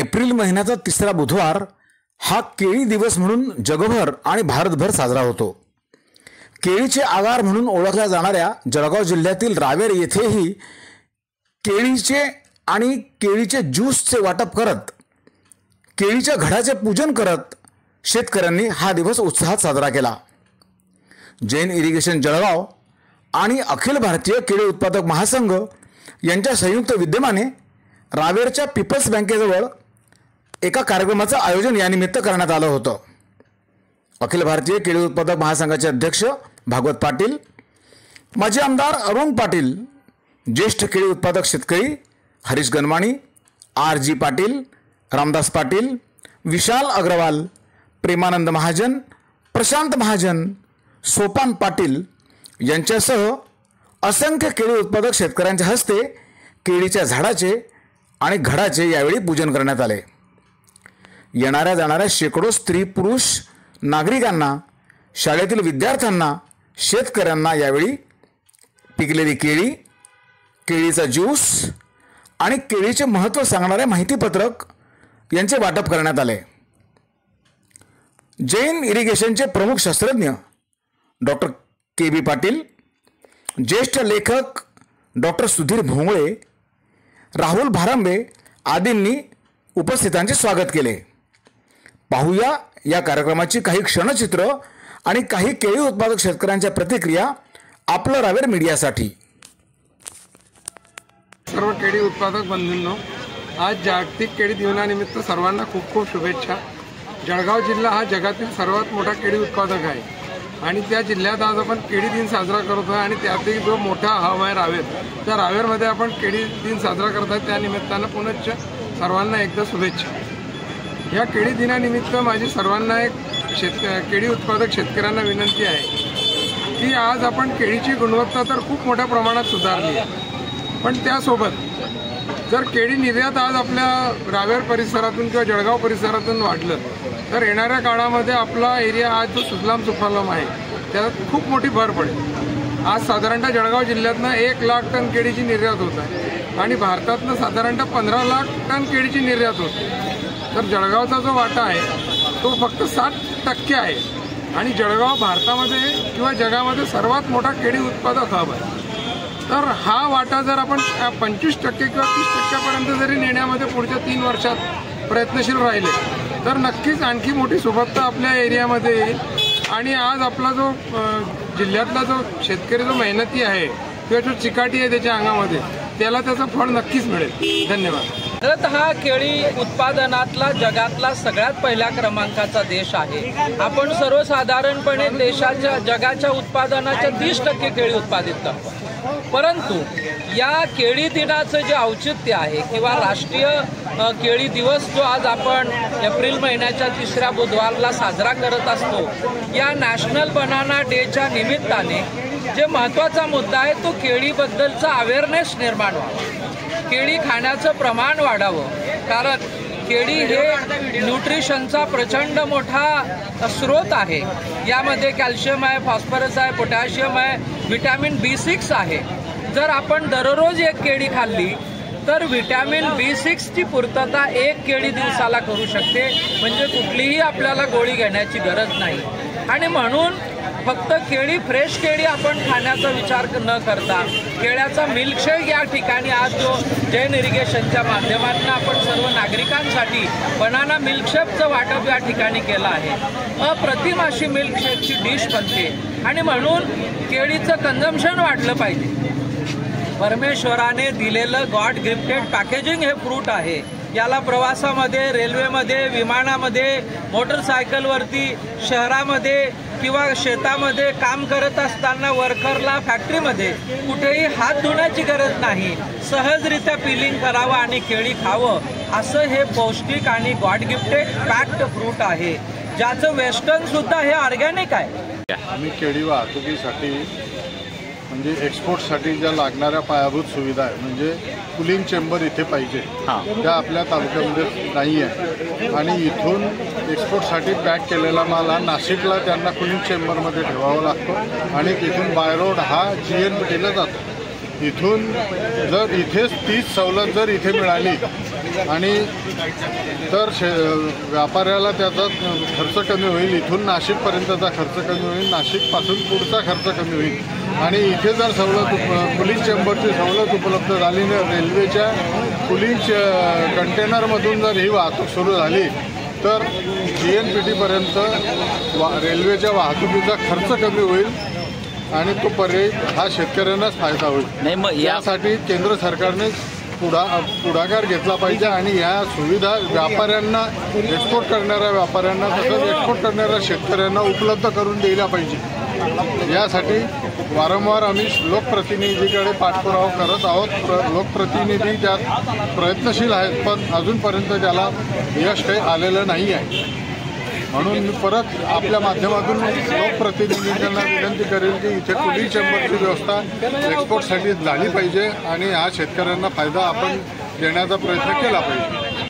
April महिन्याचा तिसरा बुधवार हा केळी दिवस म्हणून जगभर आणि भारतभर साजरा होतो। केळीचे आगार म्हणून ओळखल्या जाणाऱ्या जळगाव जिल्ह्यातील रावेर येथेही केळीचे आणि केळीचे ज्यूसचे वाटप करत केळीच्या घडाचे पूजन करत शेतकऱ्यांनी हा दिवस उत्साहात साजरा केला। जैन इरिगेशन जळगाव आणि अखिल भारतीय केळी उत्पादक महासंघ यांच्या संयुक्त विद्यमाने रावेरच्या पीपल्स बँकेजवळ एका कार्यक्रमाचं आयोजन यानिमित्त करण्यात आलं होतं। अखिल भारतीय केळी उत्पादक महासंघाचे अध्यक्ष भागवत पाटील, माजी आमदार अरुण पाटील, ज्येष्ठ केळी उत्पादक शेतकरी हरीश गणमाणी, RG पाटील, रामदास पाटील, विशाल अग्रवाल, प्रेमानंद महाजन, प्रशांत महाजन, सोपान पाटील यांच्यासह असंख्य केळी उत्पादक शेतकऱ्यांच्या हस्ते केळीच्या झाडाचे आणि घडाचे यावेळी पूजन करण्यात आले। येणाऱ्या जाणाऱ्या शेकडो स्त्री पुरुष नागरिकांना, शाळेतील विद्यार्थ्यांना, शेतकऱ्यांना यावेळी पिकलेली केळी, केळीचा ज्यूस आणि केळीचे महत्त्व सांगणारे माहितीपत्रक यांचे वाटप करण्यात आले। जैन इरिगेशनचे प्रमुख शास्त्रज्ञ डॉक्टर KB पाटील, ज्येष्ठ लेखक डॉक्टर सुधीर भोंगळे, राहुल भारंबे आदींनी उपस्थितांचे स्वागत केले। पाहूया या कार्यक्रमाची काही क्षणचित्र आणि काही केळी उत्पादक शेतकऱ्यांच्या प्रतिक्रिया आपलं रावेर मीडियासाठी। सर्व केळी उत्पादक बंधूंनो, आज जागतिक केळी दिनानिमित्त सर्वांना खूप खूप शुभेच्छा। जळगाव जिल्हा हा जगातील सर्वात मोठा केळी उत्पादक आहे आणि त्या जिल्ह्यात आज आपण केळी दिन साजरा करतो आणि त्यातही जो मोठा हब आहे रावेर, त्या रावेरमध्ये आपण केळी दिन साजरा करत आहे। त्या निमित्तानं पुनश्च सर्वांना एकदा शुभेच्छा। या केळी दिनानिमित्त माझी सर्वांना एक केळी उत्पादक शेतकऱ्यांना विनंती आहे की आज आपण केळीची गुणवत्ता तर खूप मोठ्या प्रमाणात सुधारली आहे, पण त्यासोबत जर केळी निर्यात आज आपल्या रावेर परिसरातून किंवा जळगाव परिसरातून वाढलं तर येणाऱ्या काळामध्ये आपला एरिया आज जो सुजलाम सुफलाम आहे त्यात खूप मोठी भर पडेल। आज साधारणतः जळगाव जिल्ह्यातनं 1 लाख टन केळीची निर्यात होत आहे आणि भारतातनं साधारणतः 15 लाख टन केळीची निर्यात होते। तर जळगावचा जो वाटा आहे तो फक्त 60% आहे आणि जळगाव भारतामध्ये किंवा जगामध्ये सर्वात मोठा केळी उत्पादक हब आहे। तर हा वाटा जर आपण 25% किंवा 30% जरी नेण्यामध्ये पुढच्या 3 वर्षात प्रयत्नशील राहिले तर नक्कीच आणखी मोठी सुबत्ता आपल्या एरियामध्ये येईल आणि आज आपला जो जिल्ह्यातला जो शेतकरी जो मेहनती आहे किंवा जो चिकाटी आहे त्याच्या अंगामध्ये, त्याला त्याचं फळ नक्कीच मिळेल। धन्यवाद। भारत हा केळी उत्पादनातला जगातला सगळ्यात पहिल्या क्रमांकाचा देश आहे। आपण सर्वसाधारणपणे देशाच्या जगाच्या उत्पादनाच्या 30% केळी उत्पादित करतो, परंतु या केळी दिनाचं जे औचित्य आहे किंवा राष्ट्रीय केळी दिवस जो आज आपण एप्रिल महिन्याच्या तिसऱ्या बुधवारला साजरा करत असतो, या नॅशनल बनाना डेच्या निमित्ताने जे महत्त्वाचा मुद्दा आहे तो केळीबद्दलचा अवेअरनेस निर्माण व्हावा, केळी खाण्याचं प्रमाण वाढावं, कारण केळी हे न्यूट्रिशनचा प्रचंड मोठा स्रोत आहे। यामध्ये कॅल्शियम आहे, फॉस्फरस आहे, पोटॅशियम आहे, व्हिटॅमिन B6 आहे। जर आपण दररोज 1 केळी खाल्ली तर व्हिटॅमिन B6 ची पूर्तता 1 केळी दिवसाला करू शकते, म्हणजे कुठलीही आपल्याला गोळी घेण्याची गरज नाही। आणि म्हणून फक्त केळी, फ्रेश केळी आपण खाण्याचा विचार न करता केळ्याचा मिल्कशेक या ठिकाणी आज जो जैन इरिगेशनच्या माध्यमातून आपण सर्व नागरिकांसाठी बनाना मिल्कशेकचं वाटप या ठिकाणी केलं आहे। अप्रतिम अशी मिल्कशेकची डिश बनते आणि म्हणून केळीचं कन्झम्पशन वाढलं पाहिजे। परमेश्वराने दिलेलं गॉड गिफ्टेड पॅकेजिंग हे फ्रूट आहे। याला प्रवासामध्ये, रेल्वेमध्ये, विमानामध्ये, मोटरसायकलवरती, शहरामध्ये किंवा शेतामध्ये काम करत असताना वर्करला फॅक्टरीमध्ये कुठेही हात धुण्याची गरज नाही, सहजरित्या पिलिंग करावं आणि केळी खावं, असं हे पौष्टिक आणि गॉड गिफ्टेड पॅक्ड फ्रूट आहे, ज्याचं वेस्टर्न सुद्धा हे ऑर्गॅनिक आहे। आम्ही केळी वाहतुकीसाठी म्हणजे एक्सपोर्टसाठी ज्या लागणाऱ्या पायाभूत सुविधा आहे, म्हणजे कुलिंग चेंबर इथे पाहिजे, त्या आपल्या तालुक्यामध्ये नाही आहे आणि इथून एक्सपोर्टसाठी पॅक केलेला माल हा नाशिकला त्यांना कुलिंग चेंबरमध्ये ठेवावा लागतो आणि तिथून बाय रोड हा GNPTला जातो। इथून जर इथेच तीच सवलत जर इथे मिळाली आणि तर व्यापाऱ्याला त्याचा खर्च कमी होईल, इथून नाशिकपर्यंतचा खर्च कमी होईल, नाशिकपासून पुढचा खर्च कमी होईल आणि इथे जर सवलत कुलिंग चेंबरची सवलत उपलब्ध झाली ना, रेल्वेच्या कुलिंग कंटेनरमधून जर ही वाहतूक सुरू झाली तर GNPT-पर्यंत रेल्वेच्या वाहतुकीचा खर्च कमी होईल आणि तो पर्याय हा शेतकऱ्यांनाच फायदा होईल. नाही मग यासाठी केंद्र सरकारने पुढाकार घेतला पाहिजे आणि ह्या सुविधा व्यापाऱ्यांना, एक्सपोर्ट करणाऱ्या व्यापाऱ्यांना तसंच एक्सपोर्ट करणाऱ्या शेतकऱ्यांना उपलब्ध करून दिल्या पाहिजे. यासाठी वारंवार आम्ही लोकप्रतिनिधीकडे पाठपुरावा करत आहोत. लोकप्रतिनिधी त्यात प्रयत्नशील आहेत, पण अजूनपर्यंत त्याला यश काही आलेलं नाही आहे. म्हणून मी परत आपल्या माध्यमातून लोकप्रतिनिधींना विनंती करेल की इथे कुलिंग चेंबरची व्यवस्था एक्सपोर्टसाठी झाली पाहिजे आणि हा शेतकऱ्यांना फायदा आपण देण्याचा प्रयत्न केला पाहिजे.